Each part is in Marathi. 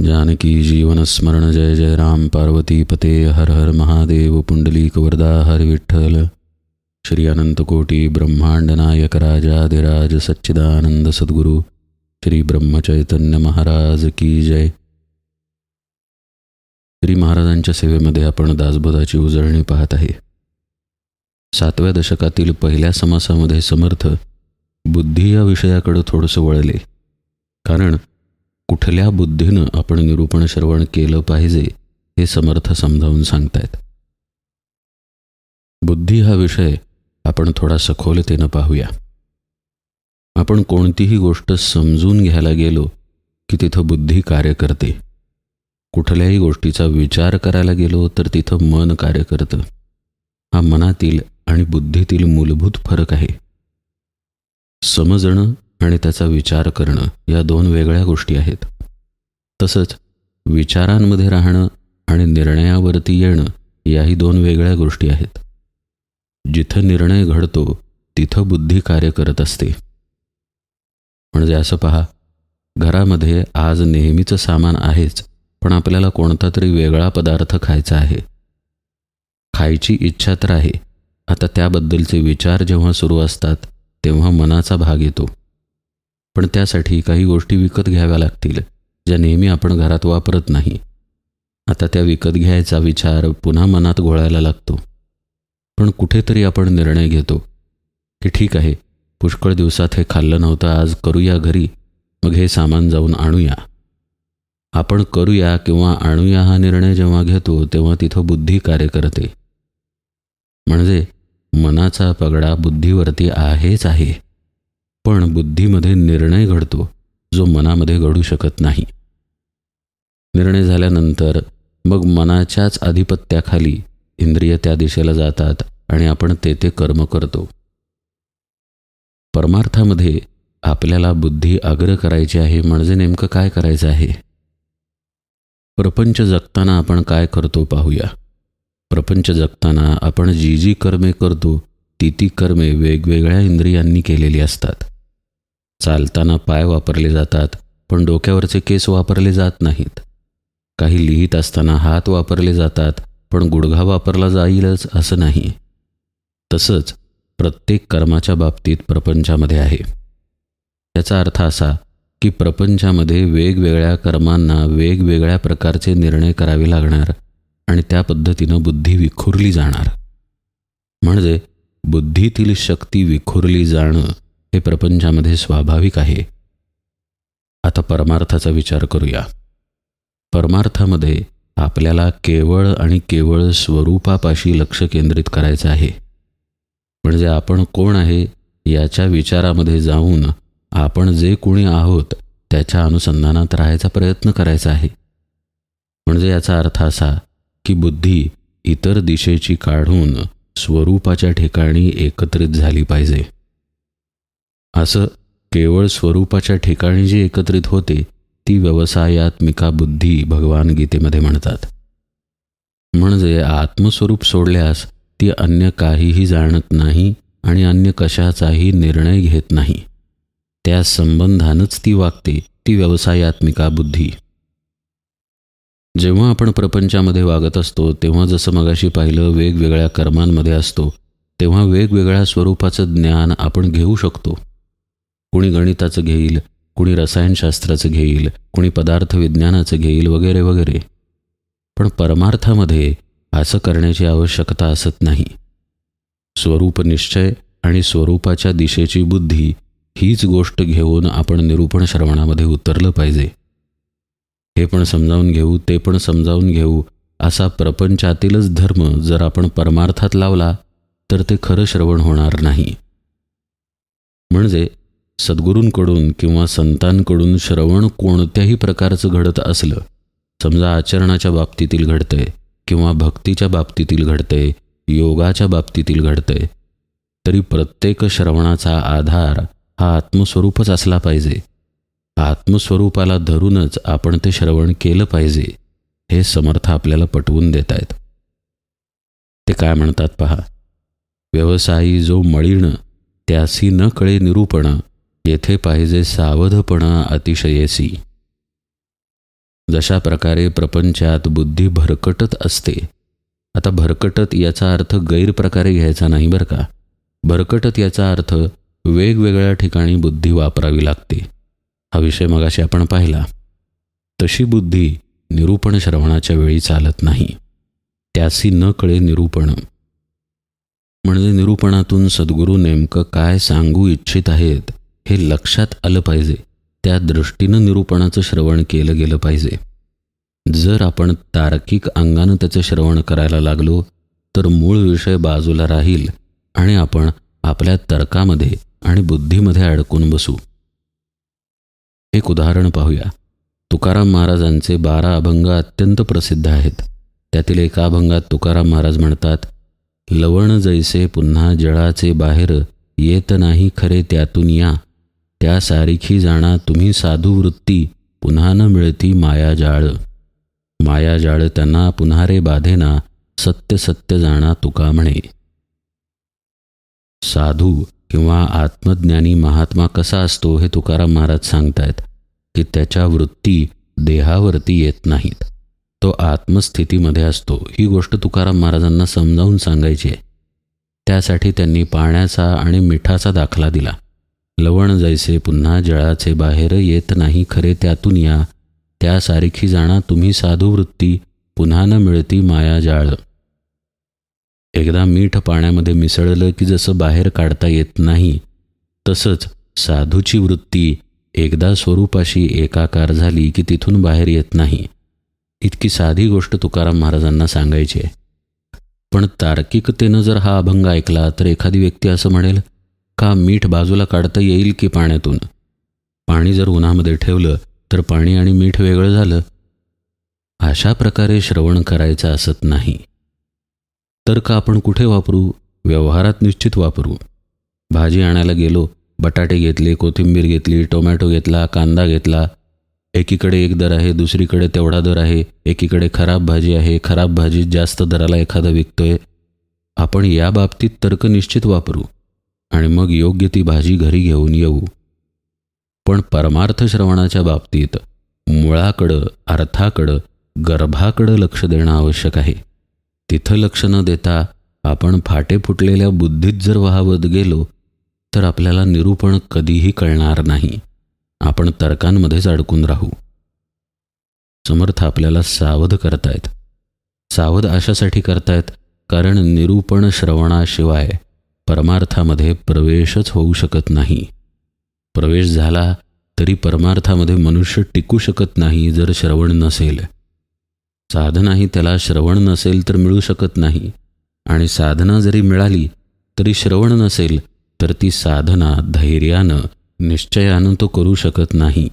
जानकी जीवन स्मरण जय जय राम पार्वती पते हर हर महादेव पुंडलीक वरदा हर विठ्ठल श्री अनंतकोटी ब्रह्मांड नायक राजाधिराज सच्चिदानंद सद्गुरु श्री ब्रह्मचैतन्य महाराज की जय। श्री महाराजांच्या सेवेमध्ये आपण दासबोधाची उजळणी पाहत आहे। 7व्या दशकातील पहिल्या समासामध्ये समर्थ बुद्धी या विषयाकडे थोडंसं वळले, कारण कुठल्या बुद्धीनं आपण निरूपण श्रवण केलं पाहिजे हे समर्थ समजावून सांगतायत। बुद्धी हा विषय आपण थोडा सखोलतेनं पाहूया। आपण कोणतीही गोष्ट समजून घ्यायला गेलो की तिथं बुद्धी कार्य करते, कुठल्याही गोष्टीचा विचार करायला गेलो तर तिथं मन कार्य करतं। हा मनातील आणि बुद्धीतील मूलभूत फरक आहे। समजणं आणि त्याचा विचार करणं या दोन वेगळ्या गोष्टी आहेत। तसंच विचारांमध्ये राहणं आणि निर्णयावरती येणं याही दोन वेगळ्या गोष्टी आहेत। जिथं निर्णय घडतो तिथं बुद्धी कार्य करत असते। म्हणजे असं पहा, घरामध्ये आज नेहमीचं सामान आहेच, पण आपल्याला कोणता तरी वेगळा पदार्थ खायचा आहे। खायची इच्छा तर आहे, आता त्याबद्दलचे विचार जेव्हा सुरू असतात तेव्हा मनाचा भाग येतो। पण त्यासाठी काही गोष्टी विकत घ्याव्या लागतील ज्या नेहमी आपण घरात वापरत नाही। आता त्या विकत घ्यायचा विचार पुन्हा मनात घोळायला लागतो। पण कुठेतरी आपण निर्णय घेतो की ठीक आहे, पुष्कळ दिवसात हे खाल्लं नव्हतं, आज करूया घरी, मग हे सामान जाऊन आणूया। आपण करूया किंवा आणूया हा निर्णय जेव्हा घेतो तेव्हा तिथं बुद्धी कार्य करते। म्हणजे मनाचा पगडा बुद्धीवरती आहेच आहे, पण बुद्धीमध्ये निर्णय घडतो जो मनामध्ये घडू शकत नाही। निर्णय झाल्यानंतर मग मनाच्याच आधिपत्याखाली इंद्रिय त्या दिशेला जातात आणि आपण ते कर्म करतो। परमार्थामध्ये आपल्याला बुद्धी अग्र करायची आहे, म्हणजे नेमकं काय करायचं आहे? प्रपंच जगताना आपण काय करतो पाहूया। प्रपंच जगताना आपण जी जी कर्मे करतो ती कर्मे वेगवेगळ्या इंद्रियांनी केलेली असतात। चालताना पाय वापरले जातात, पण डोक्यावरचे केस वापरले जात नाहीत। काही लिहित असताना हात वापरले जातात, पण गुडघा वापरला जाईलच असं नाही। तसंच प्रत्येक कर्माच्या बाबतीत प्रपंचामध्ये आहे। याचा अर्थ असा की प्रपंचामध्ये वेगवेगळ्या कर्मांना वेगवेगळ्या प्रकारचे निर्णय करावे लागणार आणि त्या पद्धतीनं बुद्धी विखुरली जाणार। म्हणजे बुद्धीतील शक्ती विखुरली जाणं हे प्रपंचामध्ये स्वाभाविक आहे। आता परमार्थाचा विचार करूया। परमार्थामध्ये आपल्याला केवळ आणि केवळ स्वरूपापाशी लक्ष केंद्रित करायचं आहे। म्हणजे आपण कोण आहे याच्या विचारामध्ये जाऊन आपण जे कोणी आहोत त्याच्या अनुसंधानात राहायचा प्रयत्न करायचा आहे। म्हणजे याचा अर्थ असा की बुद्धी इतर दिशेची काढून स्वरूपाच्या ठिकाणी एकत्रित झाली पाहिजे। असं केवळ स्वरूपाच्या ठिकाणी जी एकत्रित होते ती व्यवसायात्मिका बुद्धी भगवान गीतेमध्ये म्हणतात। म्हणजे आत्मस्वरूप सोडल्यास ती अन्य काहीही जाणत नाही आणि अन्य कशाचाही निर्णय घेत नाही। त्या संबंधानच ती वागते, ती व्यवसायात्मिका बुद्धी। जेव्हा आपण प्रपंचामध्ये वागत असतो तेव्हा जसं मगाशी पाहिलं वेगवेगळ्या कर्मांमध्ये असतो, तेव्हा वेगवेगळ्या स्वरूपाचं ज्ञान आपण घेऊ शकतो। कुणी गणिताचं घेईल, कुणी रसायनशास्त्राचं घेईल, कुणी पदार्थ विज्ञानाचं घेईल, वगैरे वगैरे। पण परमार्थामध्ये असं करण्याची आवश्यकता असत नाही। स्वरूप निश्चय आणि स्वरूपाच्या दिशेची बुद्धी हीच गोष्ट घेऊन आपण निरूपण श्रवणामध्ये उतरलं पाहिजे। हे पण समजावून घेऊ, ते पण समजावून घेऊ असा प्रपंचातीलच धर्म जर आपण परमार्थात लावला तर ते खरं श्रवण होणार नाही। म्हणजे सद्गुरूंकडून किंवा संतांकडून श्रवण कोणत्याही प्रकारचं घडत असलं, समजा आचरणाच्या बाबतीतील घडतंय किंवा भक्तीच्या बाबतीतील घडतंय, योगाच्या बाबतीतील घडतंय, तरी प्रत्येक श्रवणाचा आधार हा आत्मस्वरूपच असला पाहिजे। आत्मस्वरूपाला धरूनच आपण ते श्रवण केलं पाहिजे, हे समर्थ आपल्याला पटवून देत आहेत। ते काय म्हणतात पहा, व्यवसायी जो मळीण त्यासी न कळे निरूपण, येथे पाहिजे सावधपणा अतिशयेसी। जशा प्रकारे प्रपंचात बुद्धी भरकटत असते. आता भरकटत याचा अर्थ गैरप्रकारे घ्यायचा नाही बरं का. भरकटत याचा अर्थ वेगवेगळ्या ठिकाणी बुद्धी वापरावी लागते. हा विषय मगाशी आपण पाहिला. तशी बुद्धी निरूपण श्रवणाच्या वेळी चालत नाही. त्यासी न कळे निरूपण, म्हणजे निरूपणातून सद्गुरू नेमकं काय सांगू इच्छित आहेत हे लक्षात आलं पाहिजे. त्या दृष्टीनं निरूपणाचं श्रवण केलं गेलं पाहिजे. जर आपण तार्किक अंगानं त्याचं श्रवण करायला लागलो तर मूळ विषय बाजूला राहील आणि आपण आपल्या तर्कामध्ये आणि बुद्धीमध्ये अडकून बसू. एक उदाहरण पाहूया. तुकाराम महाराजांचे 12 अभंग अत्यंत प्रसिद्ध आहेत. त्यातील एका अभंगात तुकाराम महाराज म्हणतात, लवण जैसे पुन्हा जळाचे बाहेर, येत नाही खरे त्यातून या, त्या सारिखी जाणा तुम्ही साधू वृत्ती, पुन्हा न मिळती माया जाळ. माया जाळ त्यांना पुन्हा रे बाधेना, सत्य सत्य जाणा तुका म्हणे. साधू किंवा आत्मज्ञानी महात्मा कसा असतो हे तुकाराम महाराज सांगतायत की त्याच्या वृत्ती देहावरती येत नाहीत. तो आत्मस्थितीमध्ये असतो. ही गोष्ट तुकाराम महाराजांना समजावून सांगायची आहे. त्यासाठी त्यांनी पाण्याचा आणि मिठाचा दाखला दिला. लवण जैसे पुन्हा जळाचे बाहेर, येत नाही खरे त्यातून या, त्यासारखी जाणा तुम्ही साधू वृत्ती, पुन्हा न मिळती माया जाळ. एकदा मीठ पाण्यामध्ये मिसळलं की जसं बाहेर काढता येत नाही, तसंच साधूची वृत्ती एकदा स्वरूपाशी एकाकार झाली की तिथून बाहेर येत नाही. इतकी साधी गोष्ट तुकाराम महाराजांना सांगायची आहे. पण तार्किकतेनं जर हा अभंग ऐकला तर एखादी व्यक्ती असं म्हणेल, का मीठ बाजूला काढता येईल की पाण्यातून? पाणी जर उन्हामध्ये ठेवलं तर पाणी आणि मीठ वेगळं झालं. अशा प्रकारे श्रवण करायचं असत नाही. तर्क आपण कुठे वापरू? व्यवहारात निश्चित वापरू. भाजी आणायला गेलो, बटाटे घेतले, कोथिंबीर घेतली, टोमॅटो घेतला, कांदा घेतला. एकीकडे एक दर आहे, दुसरीकडे तेवढा दर आहे. एकीकडे खराब भाजी आहे, खराब भाजी जास्त दराला एखादा विकतोय. आपण या बाबतीत तर्क निश्चित वापरू आणि मग योग्य ती भाजी घरी घेऊन येऊ. पण परमार्थ श्रवणाच्या बाबतीत मुळाकडं, अर्थाकडं, गर्भाकडं लक्ष देणं आवश्यक आहे. तिथं लक्ष न देता आपण फाटे फुटलेल्या बुद्धीत जर वाहवत गेलो तर आपल्याला निरूपण कधीही कळणार नाही. आपण तर्कांमध्येच अडकून राहू. समर्थ आपल्याला सावध करतायत. सावध अशासाठी करतायत कारण निरूपण श्रवणाशिवाय परमार्थामध्ये प्रवेशच होऊ शकत नाही. प्रवेश झाला तरी परमार्थामध्ये मनुष्य टिकू शकत नाही जर श्रवण नसेल. साधनाही त्याला श्रवण नसेल तर मिळू शकत नाही. आणि साधना जरी मिळाली तरी श्रवण नसेल तर ती साधना धैर्यानं, निश्चयानं तो करू शकत नाही.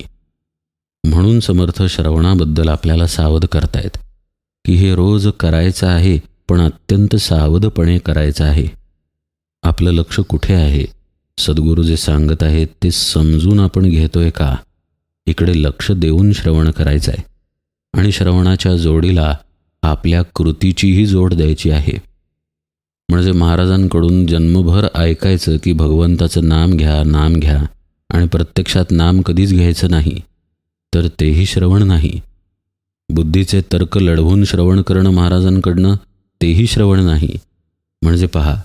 म्हणून समर्थ श्रवणाबद्दल आपल्याला सावध करतायत की हे रोज करायचं आहे, पण अत्यंत सावधपणे करायचं आहे. आपलं लक्ष कुठे आहे? सद्गुरू जे सांगत आहेत ते समजून आपण घेतोय का? इकडे लक्ष देऊन श्रवण करायचं आहे. आणि श्रवणाच्या जोडीला आपल्या कृतीचीही जोड द्यायची आहे. म्हणजे महाराजांकडून जन्मभर ऐकायचं की भगवंताचं नाम घ्या, नाम घ्या, आणि प्रत्यक्षात नाम कधीच घ्यायचं नाही, तर तेही श्रवण नाही. बुद्धीचे तर्क लढवून श्रवण करणं महाराजांकडनं, तेही श्रवण नाही. म्हणजे पहा,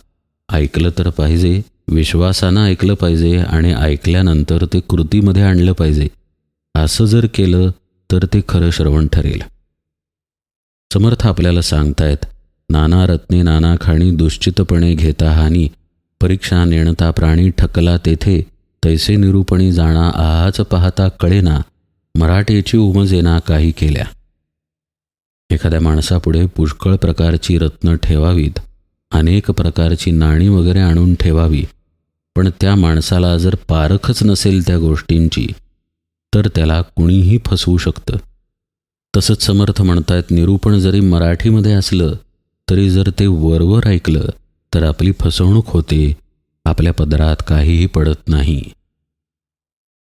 ऐकलं तर पाहिजे, विश्वासानं ऐकलं पाहिजे आणि ऐकल्यानंतर ते कृतीमध्ये आणलं पाहिजे. असं जर केलं तर ते खरं श्रवण ठरेल. समर्थ आपल्याला सांगतायत, नाना रत्ने नाना खाणी, दुश्चितपणे घेता हानी, परीक्षा नेणता प्राणी, ठकला तेथे, तैसे निरूपणी जाणा, आहाच पाहता कळेना, मराठीची उमजेना काही केल्या. एखाद्या माणसापुढे पुष्कळ प्रकारची रत्न ठेवावीत, अनेक प्रकारची नाणी वगैरे आणून ठेवावी, पण त्या माणसाला जर पारखच नसेल त्या गोष्टींची तर त्याला कुणीही फसवू शकतं. तसंच समर्थ म्हणतायत, निरूपण जरी मराठीमध्ये असलं तरी जर ते वरवर ऐकलं तर आपली फसवणूक होते, आपल्या पदरात काहीही पडत नाही.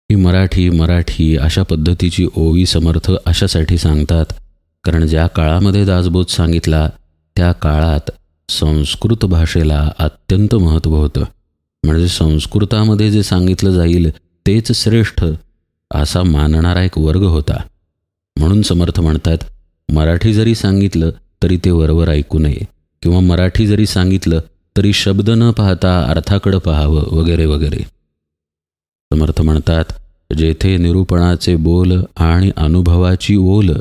ही मराठी अशा पद्धतीची ओवी समर्थ अशासाठी सांगतात कारण ज्या काळामध्ये दासबोध सांगितला त्या काळात संस्कृत भाषेला अत्यंत महत्त्व होतं. म्हणजे संस्कृतामध्ये जे सांगितलं जाईल तेच श्रेष्ठ असा मानणारा एक वर्ग होता. म्हणून समर्थ म्हणतात, मराठी जरी सांगितलं तरी ते वरवर ऐकू नये, किंवा मराठी जरी सांगितलं तरी शब्द न पाहता अर्थाकडं पाहावं, वगैरे वगैरे. समर्थ म्हणतात, जेथे निरूपणाचे बोल आणि अनुभवाची ओल,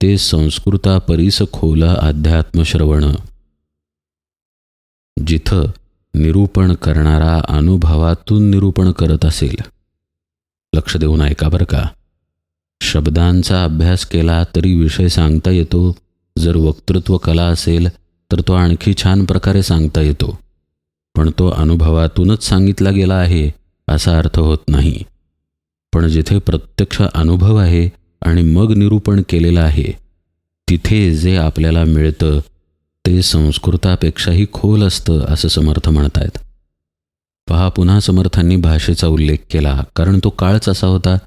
ते संस्कृतापरीस खोल अध्यात्मश्रवण. जिथं निरूपण करणारा अनुभवातून निरूपण करत असेल, लक्ष देऊन ऐका बरं का, शब्दांचा अभ्यास केला तरी विषय सांगता येतो. जर वक्तृत्व कला असेल तर तो आणखी छान प्रकारे सांगता येतो, पण तो अनुभवातूनच सांगितला गेला आहे असा अर्थ होत नाही. पण जिथे प्रत्यक्ष अनुभव आहे आणि मग निरूपण केलेलं आहे, तिथे जे आपल्याला मिळतं ते संस्कृतापेक्षाही खोल असतं, असं समर्थ म्हणतायत. पहा, पुन्हा समर्थांनी भाषेचा उल्लेख केला, कारण तो काळच असा होता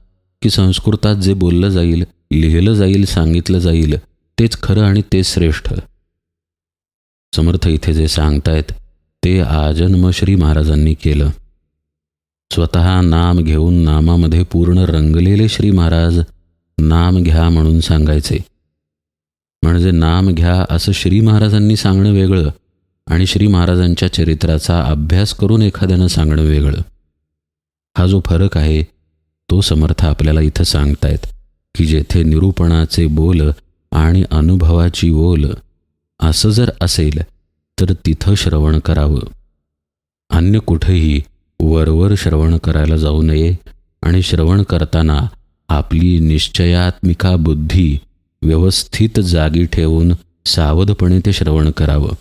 की संस्कृतात जे बोललं जाईल, लिहिलं जाईल, सांगितलं जाईल तेच खरं आणि तेच श्रेष्ठ. समर्थ इथे जे सांगतायत ते आजन्म श्री महाराजांनी केलं. स्वतः नाम घेऊन नामामध्ये पूर्ण रंगलेले श्री महाराज नाम घ्या म्हणून सांगायचे. म्हणजे नाम घ्या असं श्री महाराजांनी सांगणं वेगळं आणि श्री महाराजांच्या चरित्राचा अभ्यास करून एखाद्यानं सांगणं वेगळं. हा जो फरक आहे तो समर्थ आपल्याला इथं सांगतायत की जेथे निरूपणाचे बोल आणि अनुभवाची ओल असं जर असेल तर तिथं श्रवण करावं. अन्य कुठेही वरवर श्रवण करायला जाऊ नये आणि श्रवण करताना आपली निश्चयात्मिका बुद्धी व्यवस्थित जागी ठेवून सावधपणे ते श्रवण करावं.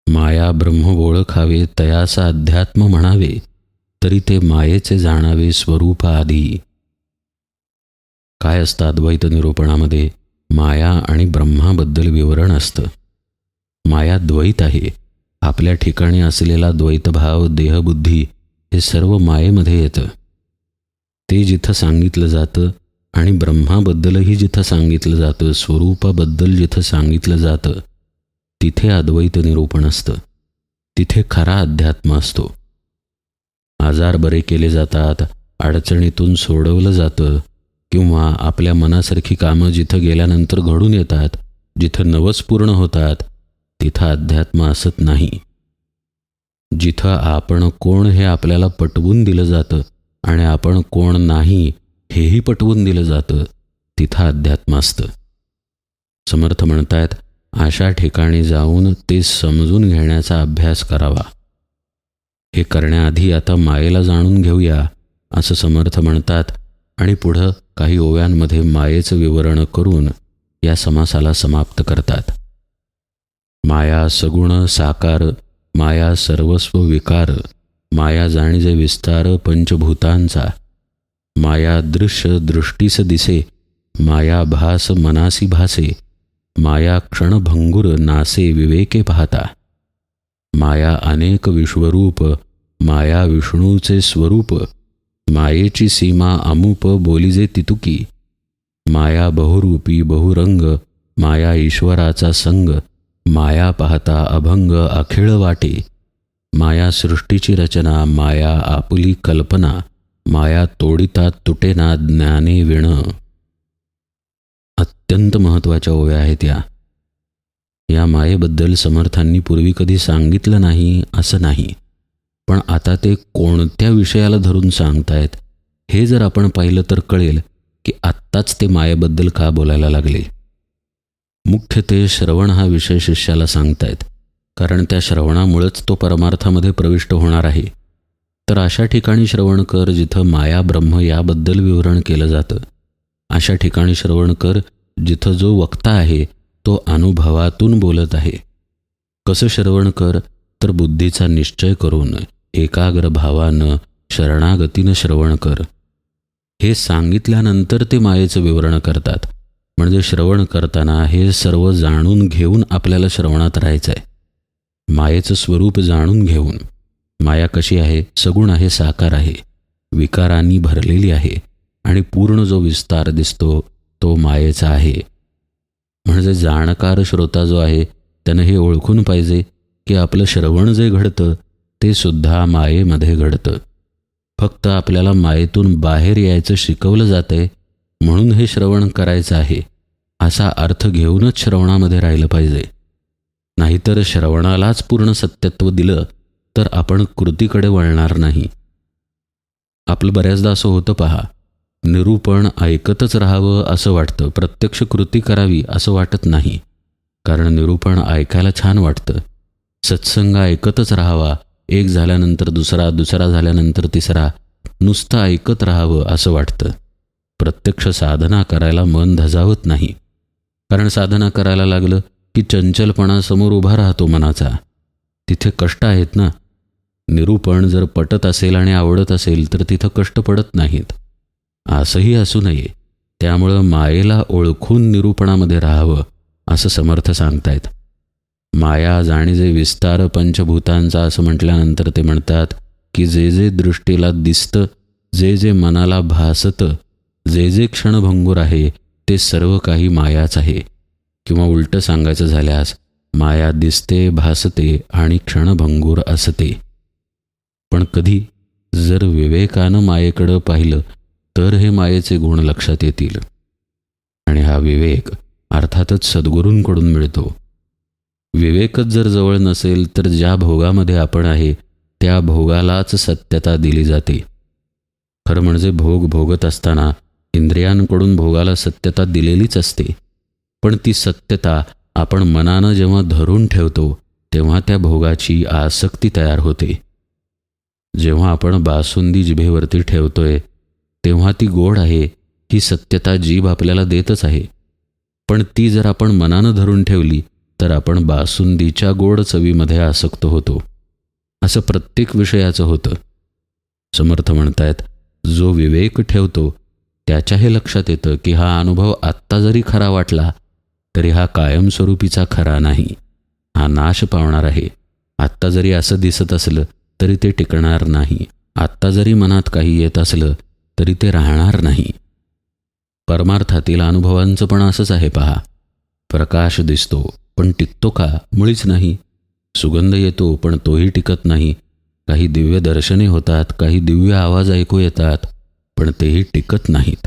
माया ब्रह्म ओळखावे तयासा अध्यात्म म्हणावे, तरी ते मायेचे जाणावे स्वरूप आधी. काय असतं अद्वैत निरूपणामध्ये? माया आणि ब्रह्माबद्दल विवरण असतं. माया द्वैत आहे. आपल्या ठिकाणी असलेला द्वैतभाव, देहबुद्धी हे सर्व मायेमध्ये येतं. ते जिथं सांगितलं जातं आणि ब्रह्माबद्दलही जिथं सांगितलं जातं, स्वरूपाबद्दल जिथं सांगितलं जातं, तिथे अद्वैत निरूपण असतं. तिथे खरा अध्यात्म असतो. आजार बरे केले जातात, अडचणीतून सोडवलं जातं, किंवा आपल्या मनासारखी कामं जिथं गेल्यानंतर घडून येतात, जिथं नवस पूर्ण होतात, तिथं अध्यात्म असत नाही. जिथं आपण कोण हे आपल्याला पटवून दिलं जातं आणि आपण कोण नाही हेही पटवून दिलं जातं, तिथं अध्यात्म असतं. समर्थ म्हणतायत, अशा ठिकाणी जाऊन ते समजून घेण्याचा अभ्यास करावा. हे करण्याआधी आता मायेला जाणून घेऊया असं समर्थ म्हणतात आणि पुढं काही ओव्यांमध्ये मायेचं विवरण करून या समासाला समाप्त करतात. माया सगुण साकार, माया सर्वस्व विकार, माया जाणीजे विस्तार पंचभूतांचा, माया दृश्य दृष्टीस दिसे, माया भास मनासी भासे, माया क्षणभंगुर नासे विवेके पाहता, माया अनेक विश्वरूप, माया विष्णूचे स्वरूप, मायेची सीमा अमूप बोलिजे तितुकी, माया बहुरूपी बहुरंग, माया ईश्वराचा संग, माया पाहता अभंग अखिळ वाटे, माया सृष्टीची रचना, माया आपुली कल्पना, माया तोडिता तुटेना ज्ञाने विण. अत्यंत महत्त्वाच्या ओव्या आहेत या मायेबद्दल समर्थांनी पूर्वी कधी सांगितलं नाही असं नाही, पण आता ते कोणत्या विषयाला धरून सांगतायत हे जर आपण पाहिलं तर कळेल की आत्ताच ते मायेबद्दल का बोलायला लागले. मुख्य ते श्रवण हा विषय शिष्याला सांगतायत, कारण त्या श्रवणामुळेच तो परमार्थामध्ये प्रविष्ट होणार आहे. तर अशा ठिकाणी श्रवण कर जिथं माया ब्रह्म याबद्दल विवरण केलं जातं. अशा ठिकाणी श्रवण कर जिथं जो वक्ता आहे तो अनुभवातून बोलत आहे. कसं श्रवण कर तर बुद्धीचा निश्चय करून एकाग्र भावानं शरणागतीनं श्रवण कर. हे सांगितल्यानंतर ते मायेचं विवरण करतात. म्हणजे श्रवण करताना हे सर्व जाणून घेऊन आपल्याला श्रवणात राहायचं आहे. मायेचं स्वरूप जाणून घेऊन. माया कशी आहे? सगुण आहे, साकार आहे, विकारांनी भरलेली आहे आणि पूर्ण जो विस्तार दिसतो तो मायेचा आहे. म्हणजे जाणकार श्रोता जो आहे त्यानं हे ओळखून पाहिजे की आपलं श्रवण जे घडतं ते सुद्धा मायेमध्ये घडतं. फक्त आपल्याला मायेतून बाहेर यायचं शिकवलं जातंय म्हणून हे श्रवण करायचं आहे असा अर्थ घेऊनच श्रवणामध्ये राहिलं पाहिजे. नाहीतर श्रवणालाच पूर्ण सत्यत्व दिलं तर आपण कृतीकडे वळणार नाही. आपलं बऱ्याचदा असं होतं पहा, निरूपण ऐकतच राहावं असं वाटतं, प्रत्यक्ष कृती करावी असं वाटत नाही. कारण निरूपण ऐकायला छान वाटतं. सत्संग ऐकतच राहावा, एक झाल्यानंतर दुसरा, दुसरा झाल्यानंतर तिसरा, नुसतं ऐकत राहावं असं वाटतं. प्रत्यक्ष साधना करायला मन धजावत नाही. कारण साधना करायला लागलं की चंचलपणा समोर उभा राहतो मनाचा. तिथे कष्ट आहेत ना. निरूपण जर पटत असेल आणि आवडत असेल तर तिथं कष्ट पडत नाहीत. असंही असू नये. त्यामुळं मायेला ओळखून निरूपणामध्ये राहावं असं समर्थ सांगतायत. माया जाणीजे विस्तार पंचभूतांचा असं म्हटल्यानंतर ते म्हणतात की जे जे दृष्टीला दिसतं, जे जे मनाला भासतं, जे जे क्षणभंगूर आहे ते सर्व काही मायाच आहे. किंवा उलटं सांगायचं झाल्यास माया दिसते, भासते आणि क्षणभंगूर असते. पण कधी जर विवेकानं मायेकडं पाहिलं तर हे मायेचे गुण लक्षात येतील. आणि हा विवेक अर्थातच सद्गुरूंकडून मिळतो. विवेकच जर जवळ नसेल तर ज्या भोगामध्ये आपण आहे त्या भोगालाच सत्यता दिली जाते. खरं म्हणजे भोग भोगत असताना इंद्रियांकडून भोगाला सत्यता दिलेलीच असते. पण ती सत्यता आपण मनानं जेव्हा धरून ठेवतो तेव्हा त्या भोगाची आसक्ती तयार होते. जेव्हा आपण बासुंदी जिभेवरती ठेवतोय तेव्हा ती गोड आहे ही सत्यता जीभ आपल्याला देतच आहे. पण ती जर आपण मनानं धरून ठेवली तर आपण बासुंदीच्या गोड चवीमध्ये आसक्त होतो. असं प्रत्येक विषयाचं होतं. समर्थ म्हणतायत, जो विवेक ठेवतो त्याच्या हे लक्षात येतं की हा अनुभव आत्ता जरी खरा वाटला तरी हा कायमस्वरूपीचा खरा नाही. हा नाश पावणार आहे. आत्ता जरी असं दिसत असलं तरी ते टिकणार नाही. आत्ता जरी मनात काही येत असलं तरी ते राहणार नाही. परमार्थातील अनुभवांचं पण असंच आहे पहा. प्रकाश दिसतो पण टिकतो का? मुळीच नाही. सुगंध येतो पण तोही टिकत नाही. काही दिव्य दर्शने होतात, काही दिव्य आवाज ऐकू येतात, पण तेही टिकत नाहीत.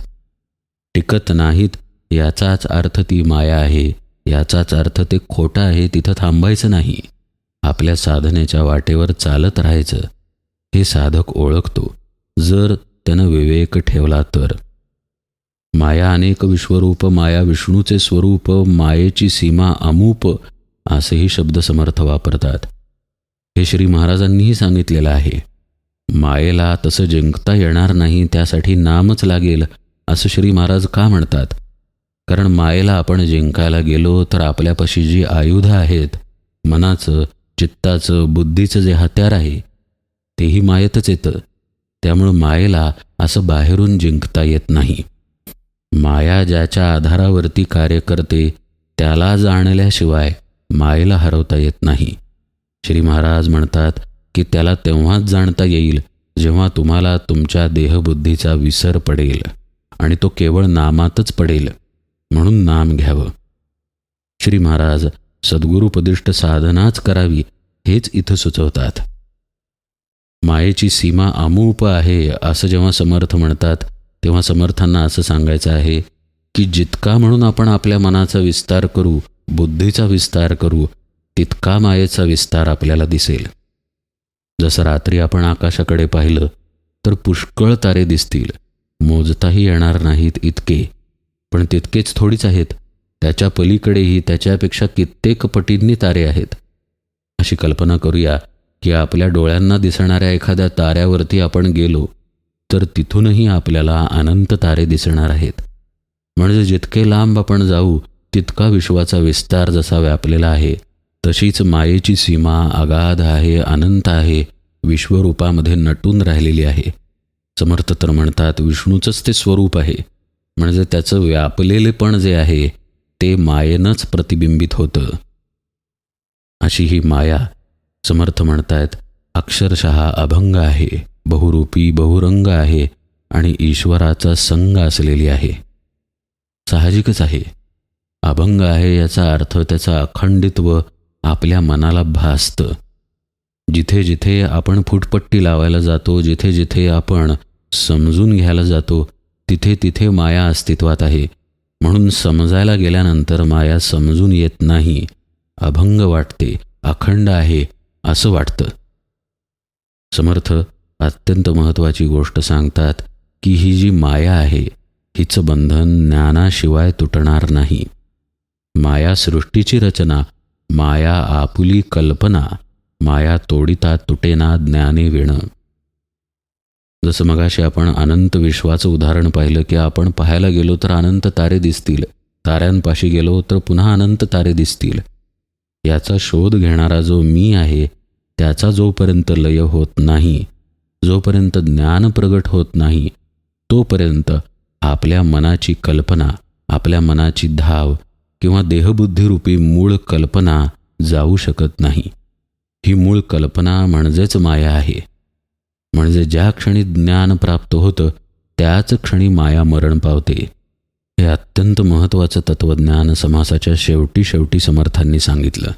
टिकत नाहीत याचाच अर्थ ती माया आहे, याचाच अर्थ ते खोटं आहे. तिथं थांबायचं नाही. आपल्या साधनेच्या वाटेवर चालत राहायचं. हे साधक ओळखतो जर त्यानं विवेक ठेवला तर. माया अनेक विश्वरूप, माया विष्णूचे स्वरूप, मायेची सीमा अमूप असेही शब्द समर्थ वापरतात. हे श्री महाराजांनीही सांगितलेलं आहे. मायेला तसं जिंकता येणार नाही, त्यासाठी नामच लागेल असं श्री महाराज का म्हणतात? कारण मायेला आपण जिंकायला गेलो तर आपल्यापाशी जी आयुधं आहेत, मनाचं, चित्ताचं, बुद्धीचं जे हत्यार आहे तेही मायेतच येतं. त्यामुळं मायेला असं बाहेरून जिंकता येत नाही. माया ज्याच्या आधारावरती कार्य करते त्याला जाणल्याशिवाय मायेला हरवता येत नाही. श्री महाराज म्हणतात की त्याला तेव्हाच जाणता येईल जेव्हा तुम्हाला तुमच्या देहबुद्धीचा विसर पडेल आणि तो केवळ नामातच पडेल. म्हणून नाम घ्यावं. श्री महाराज सद्गुरुपदिष्ट साधनाच करावी हेच इथं सुचवतात. मायेची सीमा अमूप आहे असं जेव्हा समर्थ म्हणतात तेव्हा समर्थांना असं सांगायचं आहे की जितका म्हणून आपण आपल्या मनाचा विस्तार करू, बुद्धीचा विस्तार करू, तितका मायेचा विस्तार आपल्याला दिसेल. जसं रात्री आपण आकाशाकडे पाहिलं तर पुष्कळ तारे दिसतील, मोजताही येणार नाहीत इतके. पण तितकेच थोडीच आहेत, त्याच्या पलीकडेही त्याच्यापेक्षा कित्येक पटींनी तारे आहेत. अशी कल्पना करूया की आपल्या डोळ्यांना दिसणाऱ्या एखाद्या ताऱ्यावरती आपण गेलो तर तिथूनही आपल्याला अनंत तारे दिसणार आहेत. म्हणजे जितके लांब आपण जाऊ तितका विश्वाचा विस्तार जसा व्यापलेला आहे तशीच मायेची सीमा अगाध आहे, अनंत आहे, विश्वरूपामध्ये नटून राहिलेली आहे. समर्थ तर म्हणतात विष्णूचंच ते स्वरूप आहे. म्हणजे त्याचं व्यापलेलेपण जे आहे ते मायेनंच प्रतिबिंबित होतं. अशी ही माया समर्थ म्हणतायत अक्षरशः अभंग आहे, बहुरूपी, बहुरंग आहे आणि ईश्वराचा संग असलेली आहे. साहजिकच आहे. अभंग आहे याचा अर्थ त्याचा अखंडित्व आपल्या मनाला भासतं. जिथे जिथे आपण फुटपट्टी लावायला जातो, जिथे जिथे आपण समजून घ्यायला जातो तिथे तिथे माया अस्तित्वात आहे, म्हणून समजायला गेल्यानंतर माया समजून येत नाही, अभंग वाटते, अखंड आहे असं वाटतं. समर्थ अत्यंत महत्त्वाची गोष्ट सांगतात की ही जी माया आहे हिचं बंधन ज्ञानाशिवाय तुटणार नाही. माया सृष्टीची रचना, माया आपुली कल्पना, माया तोडिता तुटेना ज्ञाने विण. जसं मगाशी आपण अनंत विश्वाचं उदाहरण पाहिलं की आपण पाहायला गेलो तर अनंत तारे दिसतील, ताऱ्यांपाशी गेलो तर पुन्हा अनंत तारे दिसतील. याचा शोध घेणारा जो मी आहे त्याचा जोपर्यंत लय होत नाही, जोपर्यंत ज्ञान प्रगट होत नाही, तोपर्यंत आपल्या मनाची कल्पना, आपल्या मनाची धाव किंवा देहबुद्धीरूपी मूळ कल्पना जाऊ शकत नाही. ही मूळ कल्पना म्हणजेच माया आहे. म्हणजे ज्या क्षणी ज्ञान प्राप्त होतं त्याच क्षणी माया मरण पावते. हे अत्यंत महत्त्वाचं तत्त्वज्ञान समासाच्या शेवटी शेवटी समर्थांनी सांगितलं.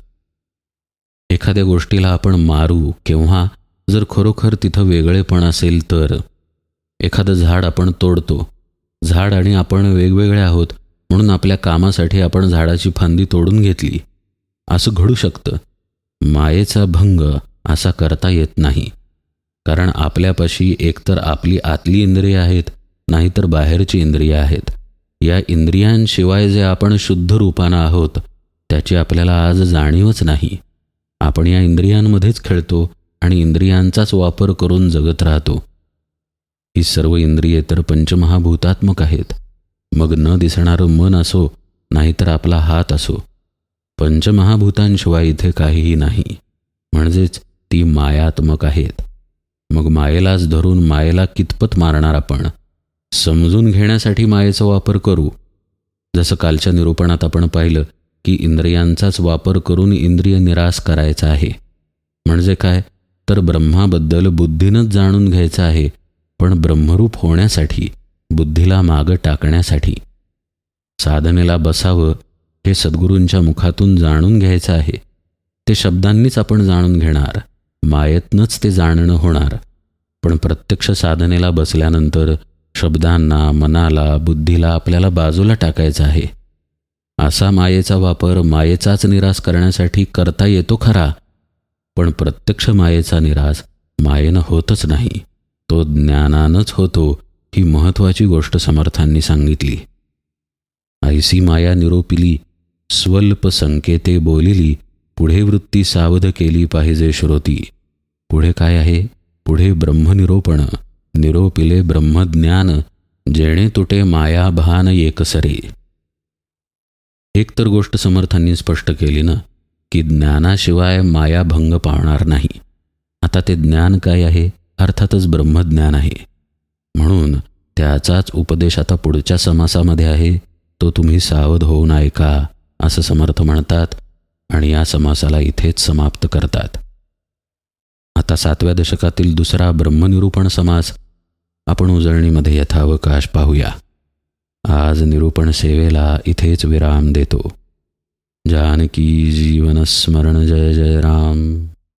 एखाद्या गोष्टीला आपण मारू केव्हा, जर खरोखर तिथं वेगळेपण असेल तर. एखादं झाड आपण तोडतो, झाड आणि आपण वेगवेगळे आहोत म्हणून आपल्या कामासाठी आपण झाडाची फांदी तोडून घेतली, असं घडू शकतं. मायेचा भंग असा करता येत नाही, कारण आपल्यापाशी एकतर आपली आतली इंद्रिय आहेत, नाहीतर बाहेरची इंद्रिय आहेत. या इंद्रियांशिवाय जे आपण शुद्ध रूपानं आहोत त्याची आपल्याला आज जाणीवच नाही. आपण या इंद्रियांमध्येच खेळतो आणि इंद्रियांचाच वापर करून जगत राहतो. ही सर्व इंद्रिये तर पंचमहाभूतात्मक आहेत. मग न दिसणारं मन असो, नाहीतर आपला हात असो, पंचमहाभूतांशिवाय इथे काहीही नाही. म्हणजेच ती मायात्मक आहेत. मग मायेलाच धरून मायेला कितपत मारणार आपण? समजून घेण्यासाठी मायेचा वापर करू. जसं कालच्या निरूपणात आपण पाहिलं की इंद्रियांचाच वापर करून इंद्रिय निराश करायचा आहे. म्हणजे काय, तर ब्रह्माबद्दल बुद्धीनंच जाणून घ्यायचं आहे, पण ब्रह्मरूप होण्यासाठी, बुद्धीला मागं टाकण्यासाठी. साधनेला बसावं हे सद्गुरूंच्या मुखातून जाणून घ्यायचं आहे. ते शब्दांनीच आपण जाणून घेणार, मायेतनंच ते जाणणं होणार. पण प्रत्यक्ष साधनेला बसल्यानंतर शब्दांना, मनाला, बुद्धीला आपल्याला बाजूला टाकायचं आहे. असा मायेचा वापर मायेचाच निराश करण्यासाठी करता येतो खरा, पण प्रत्यक्ष मायेचा निराश मायेनं होतच नाही, तो ज्ञानानंच होतो. ही महत्त्वाची गोष्ट समर्थांनी सांगितली. ऐसी माया निरोपिली, स्वल्प संकेते बोलिली, पुढे वृत्ती सावध केली पाहिजे श्रोती. पुढे काय आहे? पुढे ब्रह्मनिरोपण, निरोपिले ब्रह्मज्ञान, जेणे तुटे माया भान एकसरे. एक तर गोष्ट समर्थांनी स्पष्ट केली ना, की ज्ञानाशिवाय माया भंग पावणार नाही. आता ते ज्ञान काय आहे? अर्थातच ब्रह्मज्ञान आहे. म्हणून त्याचाच उपदेश आता पुढच्या समासामध्ये आहे, तो तुम्ही सावध होऊन ऐका, असं समर्थ म्हणतात आणि या समासाला इथेच समाप्त करतात. आता 7व्या दशकातील दुसरा ब्रह्मनिरूपण समास आपण उजळणीमध्ये यथावकाश पाहूया. आज निरूपण सेवेला इथेच विराम देतो. जानकी जीवन स्मरण. जय जय राम.